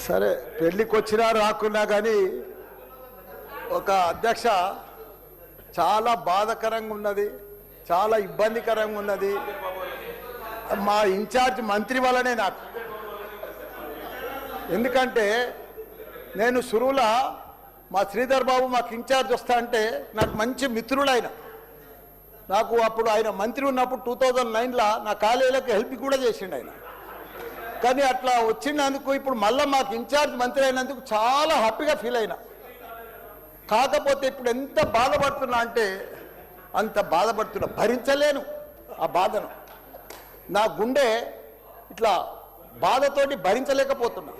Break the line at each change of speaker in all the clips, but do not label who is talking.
సరే పెళ్ళికి వచ్చినా రాకున్నా కానీ ఒక అధ్యక్ష చాలా బాధాకరంగా ఉన్నది, చాలా ఇబ్బందికరంగా ఉన్నది. మా ఇన్ఛార్జ్ మంత్రి వల్లనే నాకు. ఎందుకంటే నేను సురువుల మా శ్రీధర్ బాబు మాకు ఇన్ఛార్జ్ వస్తా అంటే నాకు మంచి మిత్రుడైన, నాకు అప్పుడు ఆయన మంత్రి ఉన్నప్పుడు 2009లో నా కాలేజీలకు హెల్ప్ కూడా చేసిండు ఆయన. కానీ అట్లా వచ్చినందుకు ఇప్పుడు మళ్ళీ మాకు ఇన్ఛార్జ్ మంత్రి అయినందుకు చాలా హ్యాపీగా ఫీల్ అయినా. కాకపోతే ఇప్పుడు ఎంత బాధపడుతున్నా అంటే అంత బాధపడుతున్నా, భరించలేను ఆ బాధను. నా గుండె ఇట్లా బాధతోటి భరించలేకపోతున్నా.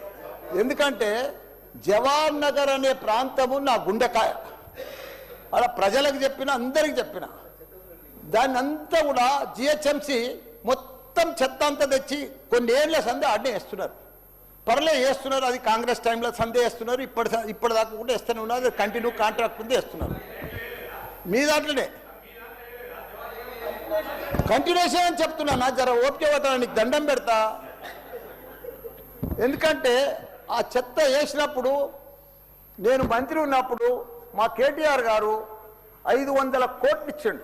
ఎందుకంటే జవాన్ నగర్ అనే ప్రాంతము నా గుండెకాయ. అలా ప్రజలకు చెప్పిన, అందరికి చెప్పిన, దాన్ని అంతా కూడా జిహెచ్ఎంసి మొత్తం చెత్త అంతా తెచ్చి కొన్ని ఏళ్ళ సందే ఆడనే వేస్తున్నారు. పర్లే వేస్తున్నారు, అది కాంగ్రెస్ టైంలో సందే వేస్తున్నారు, ఇప్పటిదాకా కూడా వేస్తూనే ఉన్నారు. అది కంటిన్యూ కాంట్రాక్ట్ ఉంది వేస్తున్నారు. మీ దాంట్లోనే కంటిన్యూషన్ అని చెప్తున్నా. నా జర ఓపిక పడతానికి దండం పెడతా. ఎందుకంటే ఆ చెత్త వేసినప్పుడు నేను మంత్రి ఉన్నప్పుడు మా కేటీఆర్ గారు 500 కోట్లు ఇచ్చిండు.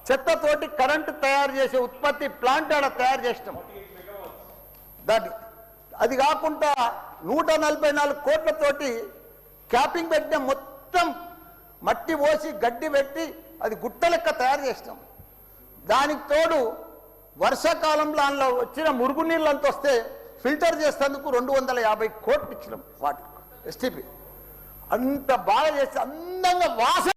చెత్తతోటి కరెంటు తయారు చేసే ఉత్పత్తి ప్లాంట్ ఆడ తయారు చేసినాం. దాన్ని అది కాకుండా 144 కోట్లతోటి క్యాపింగ్ పెట్టిన, మొత్తం మట్టి పోసి గడ్డి పెట్టి అది గుట్ట లెక్క తయారు చేసినాం. దానికి తోడు వర్షాకాలంలో అందులో వచ్చిన మురుగునీళ్ళంతా వస్తే ఫిల్టర్ చేసేందుకు 250 కోట్లు ఇచ్చినాం వాటికి ఎస్టీపీ. అంత బాగా చేస్తే అందంగా వాసన